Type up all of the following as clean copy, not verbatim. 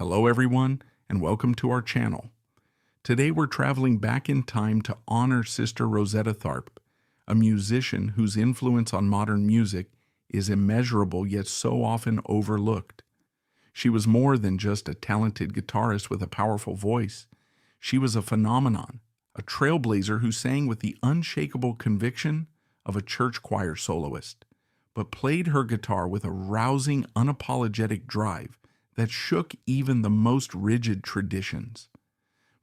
Hello everyone, and welcome to our channel. Today we're traveling back in time to honor Sister Rosetta Tharpe, a musician whose influence on modern music is immeasurable yet so often overlooked. She was more than just a talented guitarist with a powerful voice. She was a phenomenon, a trailblazer who sang with the unshakable conviction of a church choir soloist, but played her guitar with a rousing, unapologetic drive that shook even the most rigid traditions.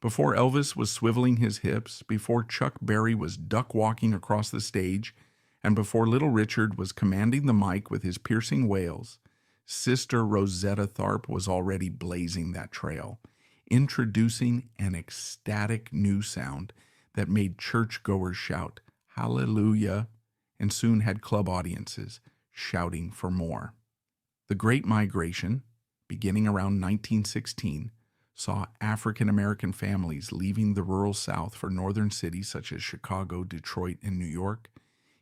Before Elvis was swiveling his hips, before Chuck Berry was duck-walking across the stage, and before Little Richard was commanding the mic with his piercing wails, Sister Rosetta Tharpe was already blazing that trail, introducing an ecstatic new sound that made churchgoers shout, "Hallelujah," and soon had club audiences shouting for more. The Great Migration, beginning around 1916, saw African-American families leaving the rural South for northern cities such as Chicago, Detroit, and New York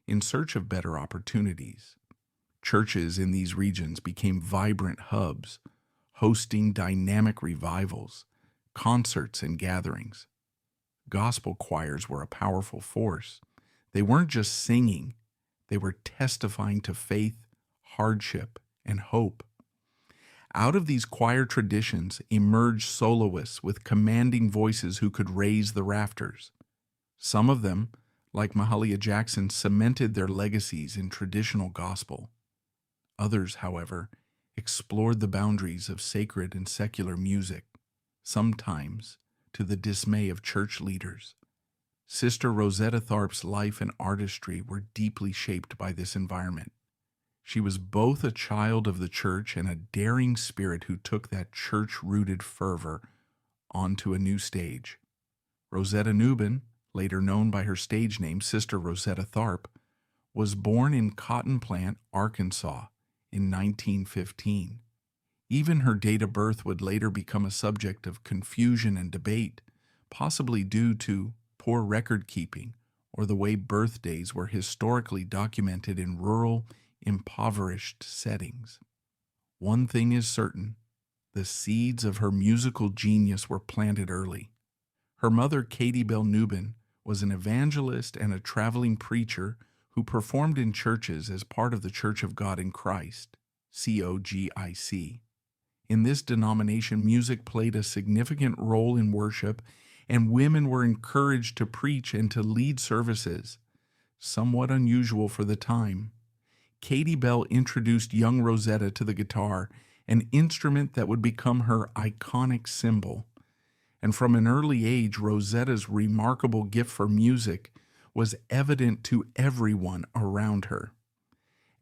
in search of better opportunities. Churches in these regions became vibrant hubs, hosting dynamic revivals, concerts, and gatherings. Gospel choirs were a powerful force. They weren't just singing, they were testifying to faith, hardship, and hope. Out of these choir traditions emerged soloists with commanding voices who could raise the rafters. Some of them, like Mahalia Jackson, cemented their legacies in traditional gospel. Others, however, explored the boundaries of sacred and secular music, sometimes to the dismay of church leaders. Sister Rosetta Tharpe's life and artistry were deeply shaped by this environment. She was both a child of the church and a daring spirit who took that church-rooted fervor onto a new stage. Rosetta Newben, later known by her stage name Sister Rosetta Tharpe, was born in Cotton Plant, Arkansas in 1915. Even her date of birth would later become a subject of confusion and debate, possibly due to poor record-keeping or the way birthdays were historically documented in rural, impoverished settings. One thing is certain, the seeds of her musical genius were planted early. Her mother, Katie Bell Newben, was an evangelist and a traveling preacher who performed in churches as part of the Church of God in Christ, COGIC. In this denomination, music played a significant role in worship, and women were encouraged to preach and to lead services, somewhat unusual for the time. Katie Bell introduced young Rosetta to the guitar, an instrument that would become her iconic symbol. And from an early age, Rosetta's remarkable gift for music was evident to everyone around her.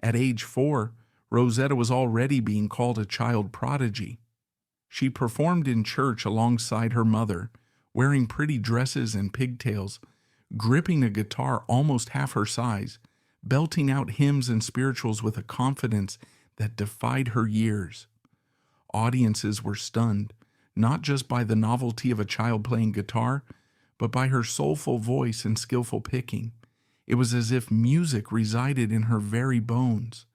At age 4, Rosetta was already being called a child prodigy. She performed in church alongside her mother, wearing pretty dresses and pigtails, gripping a guitar almost half her size, belting out hymns and spirituals with a confidence that defied her years. Audiences were stunned, not just by the novelty of a child playing guitar, but by her soulful voice and skillful picking. It was as if music resided in her very bones.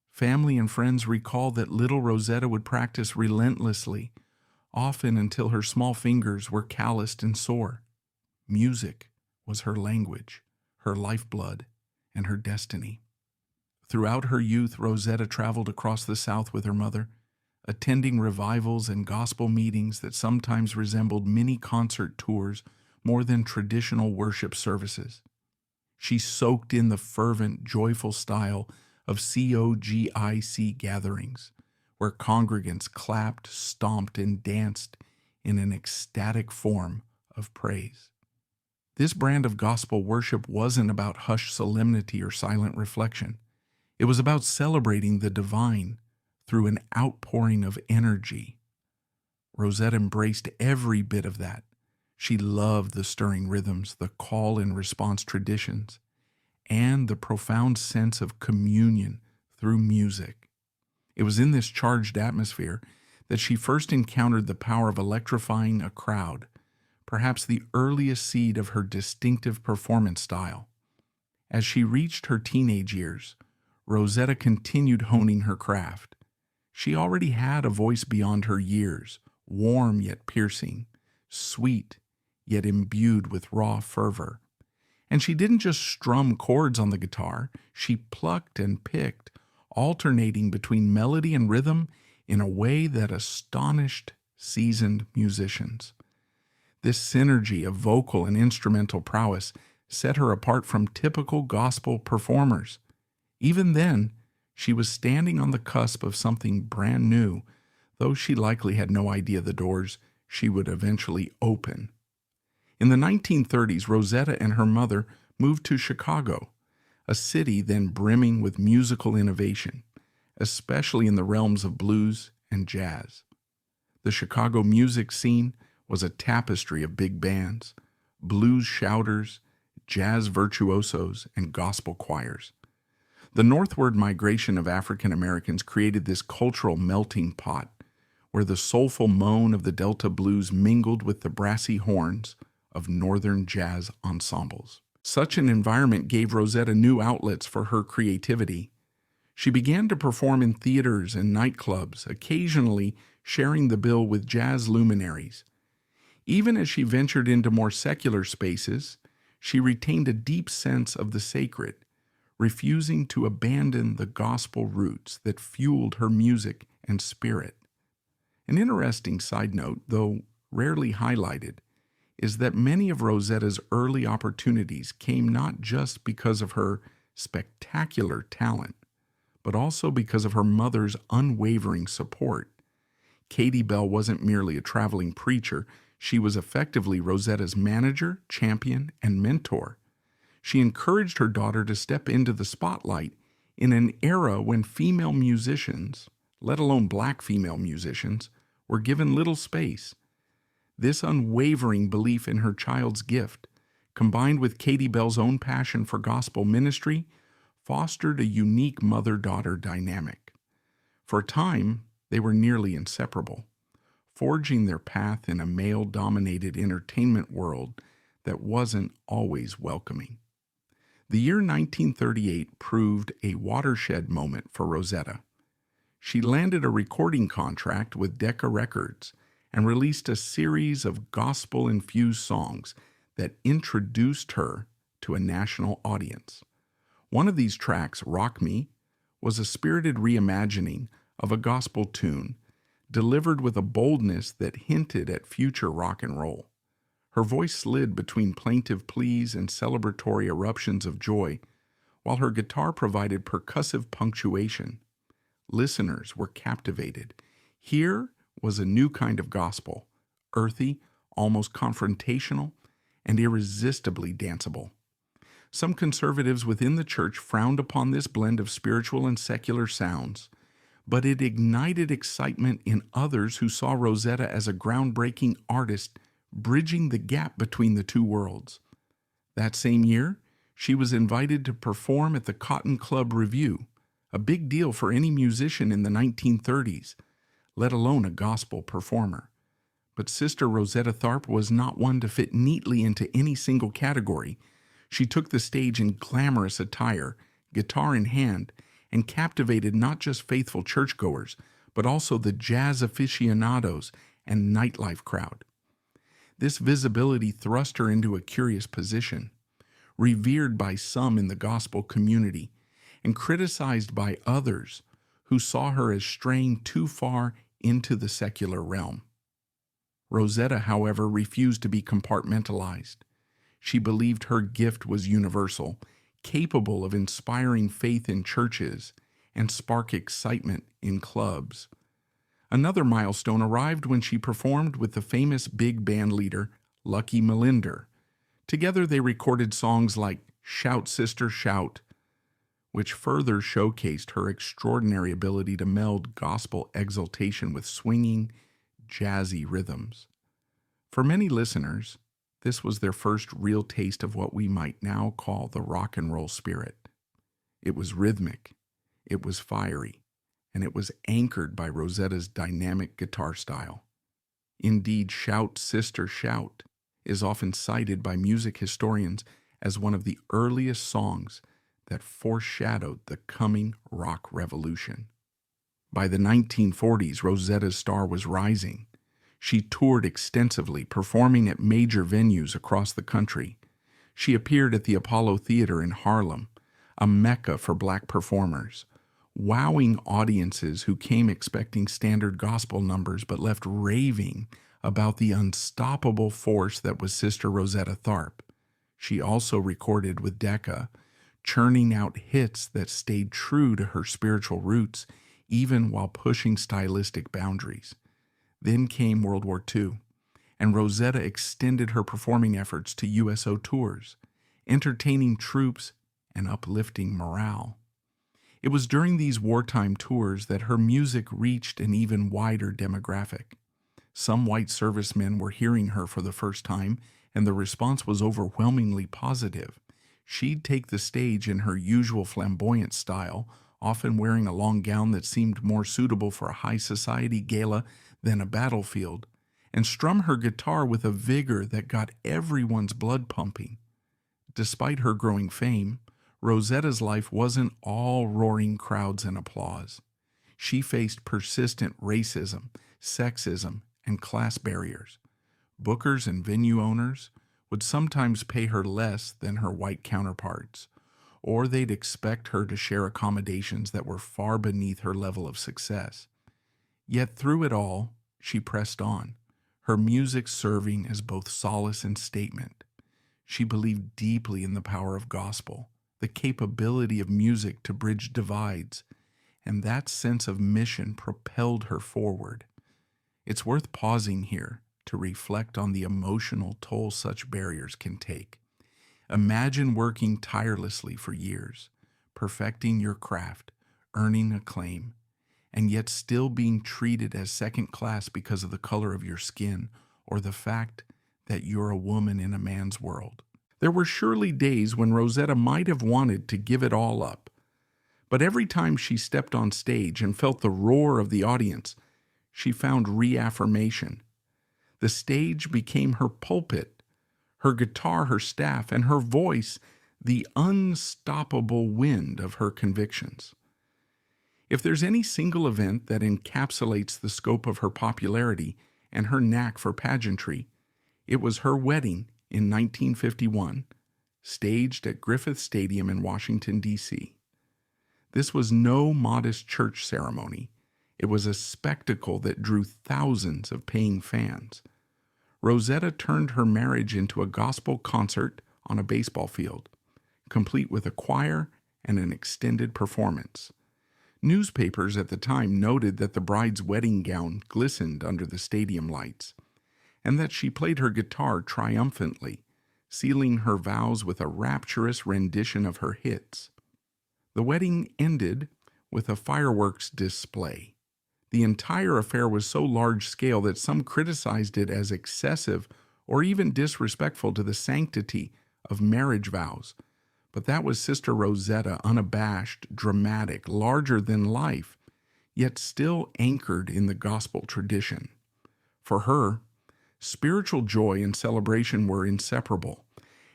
Family and friends recall that little Rosetta would practice relentlessly, often until her small fingers were calloused and sore. Music was her language, her lifeblood, and her destiny. Throughout her youth, Rosetta traveled across the South with her mother, attending revivals and gospel meetings that sometimes resembled mini concert tours more than traditional worship services. She soaked in the fervent, joyful style of COGIC gatherings, where congregants clapped, stomped, and danced in an ecstatic form of praise. This brand of gospel worship wasn't about hushed solemnity or silent reflection. It was about celebrating the divine through an outpouring of energy. Rosetta embraced every bit of that. She loved the stirring rhythms, the call and response traditions, and the profound sense of communion through music. It was in this charged atmosphere that she first encountered the power of electrifying a crowd, perhaps the earliest seed of her distinctive performance style. As she reached her teenage years, Rosetta continued honing her craft. She already had a voice beyond her years, warm yet piercing, sweet yet imbued with raw fervor. And she didn't just strum chords on the guitar, she plucked and picked, alternating between melody and rhythm in a way that astonished seasoned musicians. This synergy of vocal and instrumental prowess set her apart from typical gospel performers. Even then, she was standing on the cusp of something brand new, though she likely had no idea the doors she would eventually open. In the 1930s, Rosetta and her mother moved to Chicago, a city then brimming with musical innovation, especially in the realms of blues and jazz. The Chicago music scene was a tapestry of big bands, blues shouters, jazz virtuosos, and gospel choirs. The northward migration of African Americans created this cultural melting pot, where the soulful moan of the Delta blues mingled with the brassy horns of northern jazz ensembles. Such an environment gave Rosetta new outlets for her creativity. She began to perform in theaters and nightclubs, occasionally sharing the bill with jazz luminaries. Even as she ventured into more secular spaces, she retained a deep sense of the sacred, refusing to abandon the gospel roots that fueled her music and spirit. An interesting side note, though rarely highlighted, is that many of Rosetta's early opportunities came not just because of her spectacular talent, but also because of her mother's unwavering support. Katie Bell wasn't merely a traveling preacher, she was effectively Rosetta's manager, champion, and mentor. She encouraged her daughter to step into the spotlight in an era when female musicians, let alone black female musicians, were given little space. This unwavering belief in her child's gift, combined with Katie Bell's own passion for gospel ministry, fostered a unique mother-daughter dynamic. For a time, they were nearly inseparable, forging their path in a male-dominated entertainment world that wasn't always welcoming. The year 1938 proved a watershed moment for Rosetta. She landed a recording contract with Decca Records and released a series of gospel-infused songs that introduced her to a national audience. One of these tracks, Rock Me, was a spirited reimagining of a gospel tune, delivered with a boldness that hinted at future rock and roll. Her voice slid between plaintive pleas and celebratory eruptions of joy, while her guitar provided percussive punctuation. Listeners were captivated. Here was a new kind of gospel, earthy, almost confrontational, and irresistibly danceable. Some conservatives within the church frowned upon this blend of spiritual and secular sounds, but it ignited excitement in others who saw Rosetta as a groundbreaking artist bridging the gap between the two worlds. That same year, she was invited to perform at the Cotton Club Review, a big deal for any musician in the 1930s, let alone a gospel performer. But Sister Rosetta Tharpe was not one to fit neatly into any single category. She took the stage in glamorous attire, guitar in hand, and captivated not just faithful churchgoers, but also the jazz aficionados and nightlife crowd. This visibility thrust her into a curious position, revered by some in the gospel community, and criticized by others who saw her as straying too far into the secular realm. Rosetta, however, refused to be compartmentalized. She believed her gift was universal, capable of inspiring faith in churches and spark excitement in clubs. Another milestone arrived when she performed with the famous big band leader, Lucky Melinder. Together they recorded songs like Shout, Sister, Shout, which further showcased her extraordinary ability to meld gospel exaltation with swinging, jazzy rhythms. For many listeners, this was their first real taste of what we might now call the rock and roll spirit. It was rhythmic, it was fiery, and it was anchored by Rosetta's dynamic guitar style. Indeed, Shout, Sister, Shout is often cited by music historians as one of the earliest songs that foreshadowed the coming rock revolution. By the 1940s, Rosetta's star was rising. She toured extensively, performing at major venues across the country. She appeared at the Apollo Theater in Harlem, a mecca for black performers, wowing audiences who came expecting standard gospel numbers but left raving about the unstoppable force that was Sister Rosetta Tharpe. She also recorded with Decca, churning out hits that stayed true to her spiritual roots, even while pushing stylistic boundaries. Then came World War II, and Rosetta extended her performing efforts to USO tours, entertaining troops and uplifting morale. It was during these wartime tours that her music reached an even wider demographic. Some white servicemen were hearing her for the first time, and the response was overwhelmingly positive. She'd take the stage in her usual flamboyant style, often wearing a long gown that seemed more suitable for a high society gala than a battlefield, and strum her guitar with a vigor that got everyone's blood pumping. Despite her growing fame, Rosetta's life wasn't all roaring crowds and applause. She faced persistent racism, sexism, and class barriers. Bookers and venue owners would sometimes pay her less than her white counterparts, or they'd expect her to share accommodations that were far beneath her level of success. Yet through it all, she pressed on, her music serving as both solace and statement. She believed deeply in the power of gospel, the capability of music to bridge divides, and that sense of mission propelled her forward. It's worth pausing here to reflect on the emotional toll such barriers can take. Imagine working tirelessly for years, perfecting your craft, earning acclaim, and yet still being treated as second class because of the color of your skin or the fact that you're a woman in a man's world. There were surely days when Rosetta might have wanted to give it all up, but every time she stepped on stage and felt the roar of the audience, she found reaffirmation. The stage became her pulpit, her guitar her staff, and her voice the unstoppable wind of her convictions. If there's any single event that encapsulates the scope of her popularity and her knack for pageantry, it was her wedding in 1951, staged at Griffith Stadium in Washington, D.C. This was no modest church ceremony. It was a spectacle that drew thousands of paying fans. Rosetta turned her marriage into a gospel concert on a baseball field, complete with a choir and an extended performance. Newspapers at the time noted that the bride's wedding gown glistened under the stadium lights, and that she played her guitar triumphantly, sealing her vows with a rapturous rendition of her hits. The wedding ended with a fireworks display. The entire affair was so large-scale that some criticized it as excessive or even disrespectful to the sanctity of marriage vows. But that was Sister Rosetta, unabashed, dramatic, larger than life, yet still anchored in the gospel tradition. For her, spiritual joy and celebration were inseparable,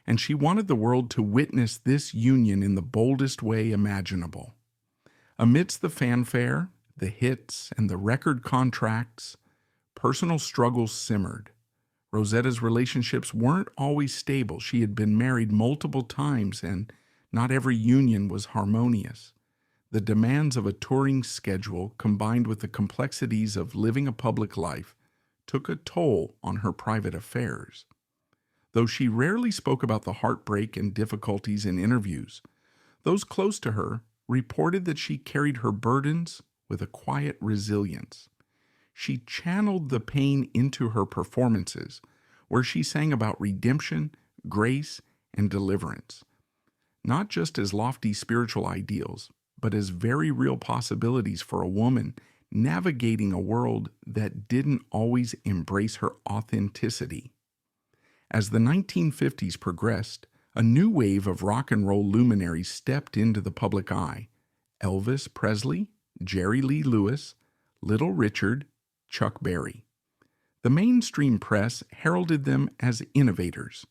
and she wanted the world to witness this union in the boldest way imaginable. Amidst the fanfare, the hits, and the record contracts, personal struggles simmered. Rosetta's relationships weren't always stable. She had been married multiple times, and not every union was harmonious. The demands of a touring schedule, combined with the complexities of living a public life, took a toll on her private affairs. Though she rarely spoke about the heartbreak and difficulties in interviews, those close to her reported that she carried her burdens with a quiet resilience. She channeled the pain into her performances, where she sang about redemption, grace, and deliverance, not just as lofty spiritual ideals, but as very real possibilities for a woman navigating a world that didn't always embrace her authenticity. As the 1950s progressed, a new wave of rock and roll luminaries stepped into the public eye: Elvis Presley, Jerry Lee Lewis, Little Richard, Chuck Berry. The mainstream press heralded them as innovators,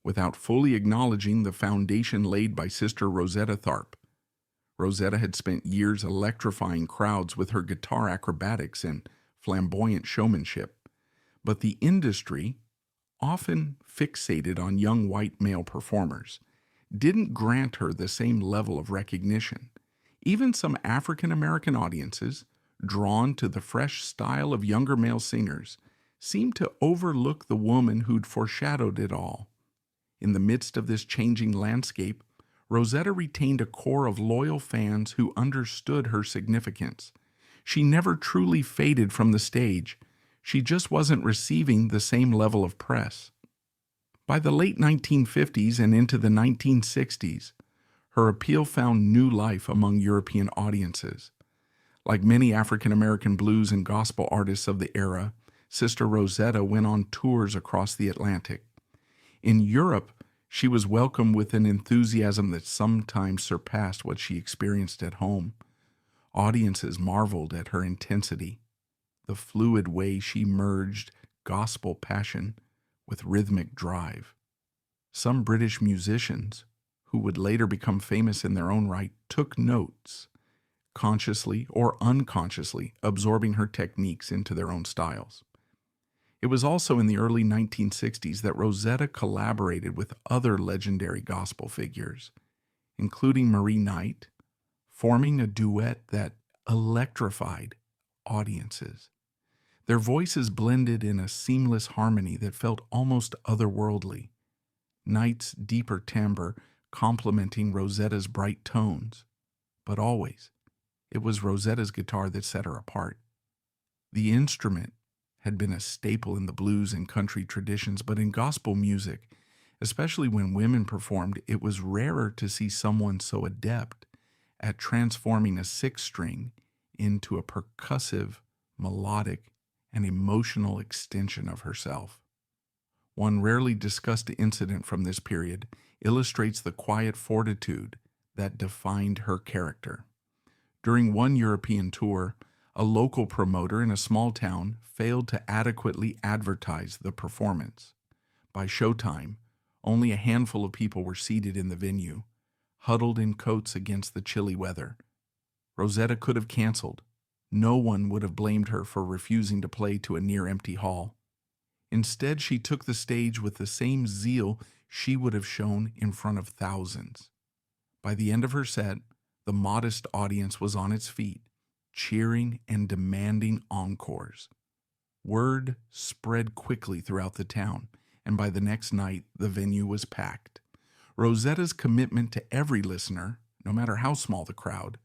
without fully acknowledging the foundation laid by Sister Rosetta Tharpe. Rosetta had spent years electrifying crowds with her guitar acrobatics and flamboyant showmanship, But the industry, often fixated on young white male performers, didn't grant her the same level of recognition. Even some African American audiences, drawn to the fresh style of younger male singers, seemed to overlook the woman who'd foreshadowed it all. In the midst of this changing landscape, Rosetta retained a core of loyal fans who understood her significance. She never truly faded from the stage. She just wasn't receiving the same level of press. By the late 1950s and into the 1960s, her appeal found new life among European audiences. Like many African American blues and gospel artists of the era, Sister Rosetta went on tours across the Atlantic. In Europe, she was welcomed with an enthusiasm that sometimes surpassed what she experienced at home. Audiences marveled at her intensity, the fluid way she merged gospel passion with rhythmic drive. Some British musicians, who would later become famous in their own right, took notes, consciously or unconsciously absorbing her techniques into their own styles. It was also in the early 1960s that Rosetta collaborated with other legendary gospel figures, including Marie Knight, forming a duet that electrified audiences. Their voices blended in a seamless harmony that felt almost otherworldly, Knight's deeper timbre complementing Rosetta's bright tones. But always, it was Rosetta's guitar that set her apart. The instrument had been a staple in the blues and country traditions, but in gospel music, especially when women performed, it was rarer to see someone so adept at transforming a six-string into a percussive, melodic, and emotional extension of herself. One rarely discussed incident from this period illustrates the quiet fortitude that defined her character. During one European tour, a local promoter in a small town failed to adequately advertise the performance. By showtime, only a handful of people were seated in the venue, huddled in coats against the chilly weather. Rosetta could have canceled. No one would have blamed her for refusing to play to a near-empty hall. Instead, she took the stage with the same zeal she would have shown in front of thousands. By the end of her set, the modest audience was on its feet, cheering and demanding encores. Word spread quickly throughout the town, and by the next night, the venue was packed. Rosetta's commitment to every listener, no matter how small the crowd,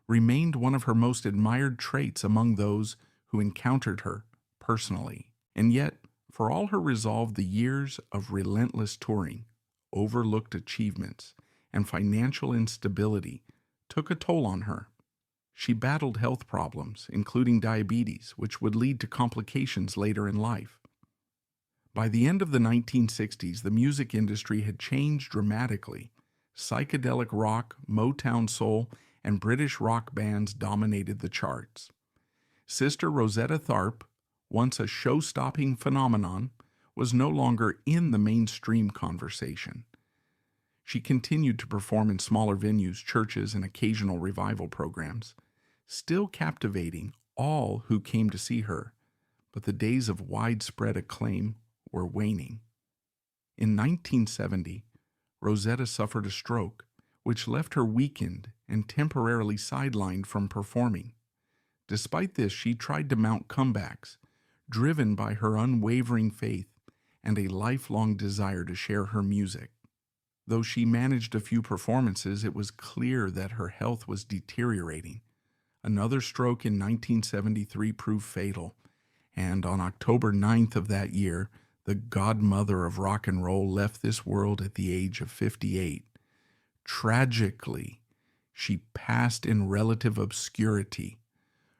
remained one of her most admired traits among those who encountered her personally. And yet, for all her resolve, the years of relentless touring, overlooked achievements, and financial instability took a toll on her. She battled health problems, including diabetes, which would lead to complications later in life. By the end of the 1960s, the music industry had changed dramatically. Psychedelic rock, Motown soul, and British rock bands dominated the charts. Sister Rosetta Tharpe, once a show-stopping phenomenon, was no longer in the mainstream conversation. She continued to perform in smaller venues, churches, and occasional revival programs, still captivating all who came to see her, but the days of widespread acclaim were waning. In 1970, Rosetta suffered a stroke, which left her weakened and temporarily sidelined from performing. Despite this, she tried to mount comebacks, driven by her unwavering faith and a lifelong desire to share her music. Though she managed a few performances, it was clear that her health was deteriorating. Another stroke in 1973 proved fatal, and on October 9th of that year, the Godmother of Rock and Roll left this world at the age of 58. Tragically, she passed in relative obscurity.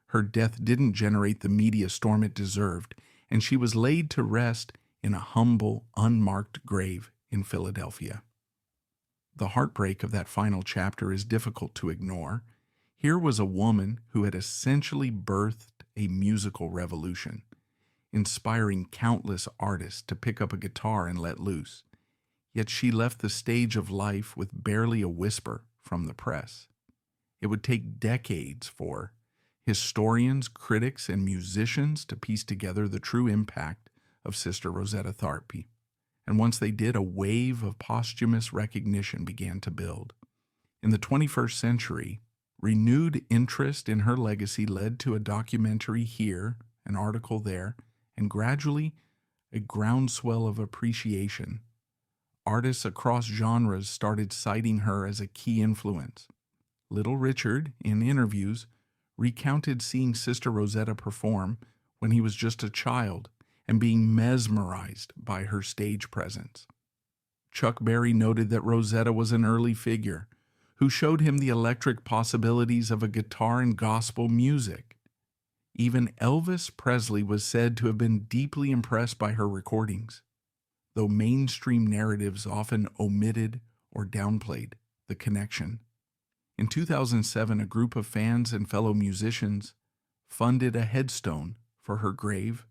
Her death didn't generate the media storm it deserved, and she was laid to rest in a humble, unmarked grave in Philadelphia. The heartbreak of that final chapter is difficult to ignore. Here was a woman who had essentially birthed a musical revolution, inspiring countless artists to pick up a guitar and let loose. Yet she left the stage of life with barely a whisper from the press. It would take decades for historians, critics, and musicians to piece together the true impact of Sister Rosetta Tharpe. And once they did, a wave of posthumous recognition began to build. In the 21st century, renewed interest in her legacy led to a documentary here, an article there, and gradually a groundswell of appreciation. Artists across genres started citing her as a key influence. Little Richard, in interviews, recounted seeing Sister Rosetta perform when he was just a child and being mesmerized by her stage presence. Chuck Berry noted that Rosetta was an early figure who showed him the electric possibilities of a guitar and gospel music. Even Elvis Presley was said to have been deeply impressed by her recordings, though mainstream narratives often omitted or downplayed the connection. In 2007, a group of fans and fellow musicians funded a headstone for her grave,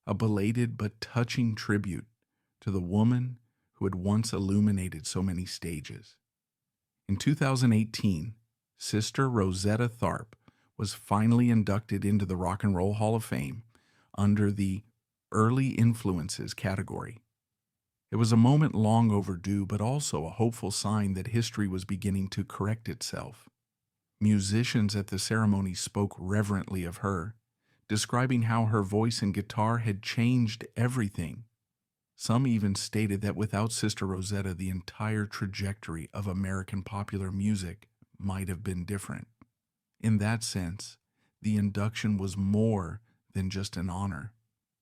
a belated but touching tribute to the woman who had once illuminated so many stages. In 2018, Sister Rosetta Tharpe was finally inducted into the Rock and Roll Hall of Fame under the Early Influences category. It was a moment long overdue, but also a hopeful sign that history was beginning to correct itself. Musicians at the ceremony spoke reverently of her, describing how her voice and guitar had changed everything. Some even stated that without Sister Rosetta, the entire trajectory of American popular music might have been different. In that sense, the induction was more than just an honor.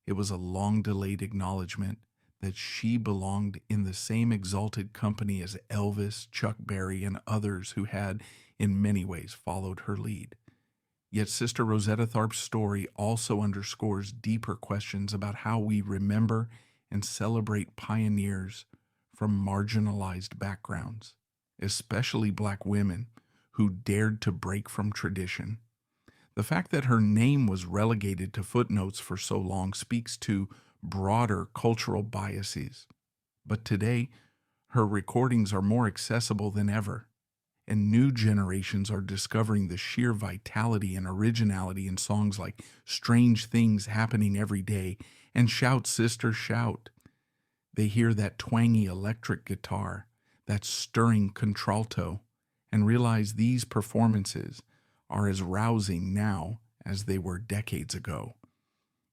It was a long-delayed acknowledgement that she belonged in the same exalted company as Elvis, Chuck Berry, and others who had, in many ways, followed her lead. Yet Sister Rosetta Tharpe's story also underscores deeper questions about how we remember and celebrate pioneers from marginalized backgrounds, especially Black women who dared to break from tradition. The fact that her name was relegated to footnotes for so long speaks to broader cultural biases. But today, her recordings are more accessible than ever, and new generations are discovering the sheer vitality and originality in songs like Strange Things Happening Every Day and Shout, Sister, Shout. They hear that twangy electric guitar, that stirring contralto, and realize these performances are as rousing now as they were decades ago.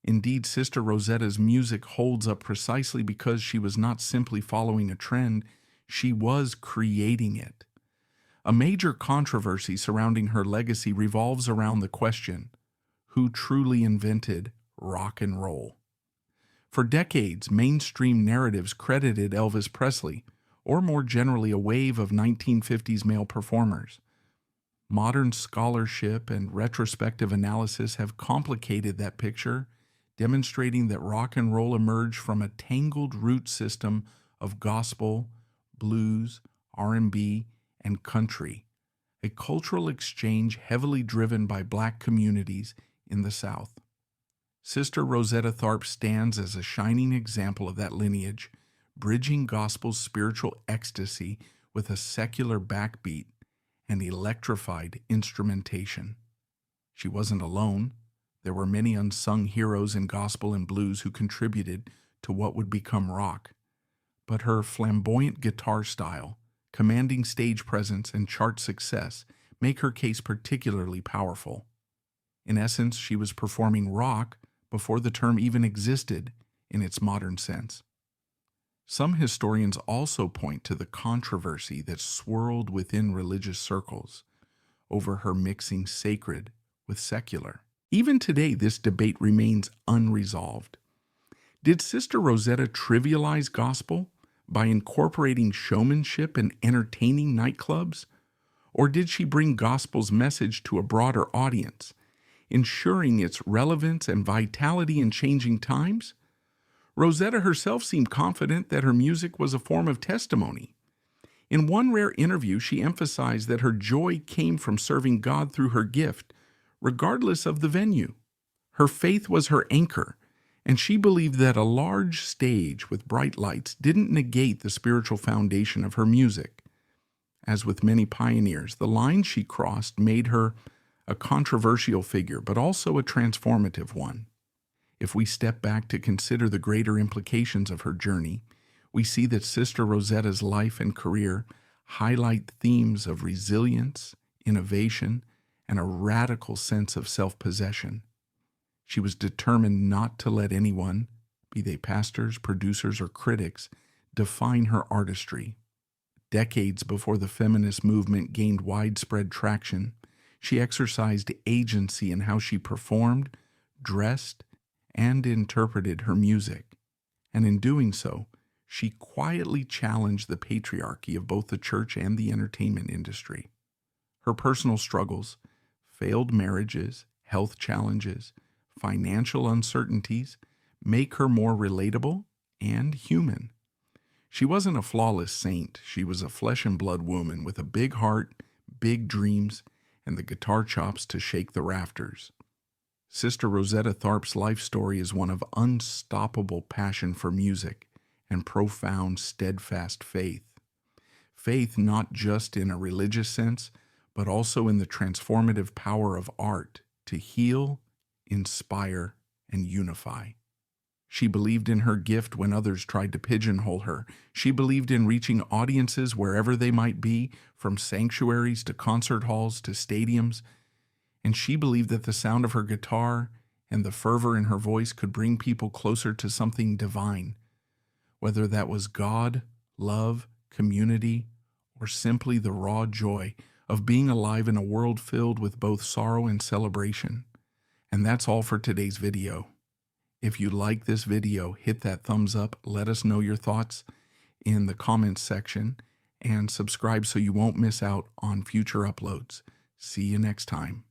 Indeed, Sister Rosetta's music holds up precisely because she was not simply following a trend, she was creating it. A major controversy surrounding her legacy revolves around the question, who truly invented rock and roll? For decades, mainstream narratives credited Elvis Presley, or more generally a wave of 1950s male performers. Modern scholarship and retrospective analysis have complicated that picture, demonstrating that rock and roll emerged from a tangled root system of gospel, blues, R&B, and country, a cultural exchange heavily driven by Black communities in the South. Sister Rosetta Tharpe stands as a shining example of that lineage, bridging gospel's spiritual ecstasy with a secular backbeat and electrified instrumentation. She wasn't alone. There were many unsung heroes in gospel and blues who contributed to what would become rock. But her flamboyant guitar style, commanding stage presence, and chart success make her case particularly powerful. In essence, she was performing rock before the term even existed in its modern sense. Some historians also point to the controversy that swirled within religious circles over her mixing sacred with secular. Even today, this debate remains unresolved. Did Sister Rosetta trivialize gospel by incorporating showmanship and entertaining nightclubs? Or did she bring gospel's message to a broader audience, ensuring its relevance and vitality in changing times? Rosetta herself seemed confident that her music was a form of testimony. In one rare interview, she emphasized that her joy came from serving God through her gift, regardless of the venue. Her faith was her anchor, and she believed that a large stage with bright lights didn't negate the spiritual foundation of her music. As with many pioneers, the line she crossed made her a controversial figure, but also a transformative one. If we step back to consider the greater implications of her journey, we see that Sister Rosetta's life and career highlight themes of resilience, innovation, and a radical sense of self-possession. She was determined not to let anyone, be they pastors, producers, or critics, define her artistry. Decades before the feminist movement gained widespread traction, she exercised agency in how she performed, dressed, and interpreted her music. And in doing so, she quietly challenged the patriarchy of both the church and the entertainment industry. Her personal struggles, failed marriages, health challenges, financial uncertainties make her more relatable and human. She wasn't a flawless saint. She was a flesh and blood woman with a big heart, big dreams, and the guitar chops to shake the rafters. Sister Rosetta Tharpe's life story is one of unstoppable passion for music and profound, steadfast faith. Faith not just in a religious sense, but also in the transformative power of art to heal, inspire, and unify. She believed in her gift when others tried to pigeonhole her. She believed in reaching audiences wherever they might be, from sanctuaries to concert halls to stadiums. And she believed that the sound of her guitar and the fervor in her voice could bring people closer to something divine, whether that was God, love, community, or simply the raw joy of being alive in a world filled with both sorrow and celebration. And that's all for today's video. If you like this video, hit that thumbs up, let us know your thoughts in the comments section, and subscribe so you won't miss out on future uploads. See you next time.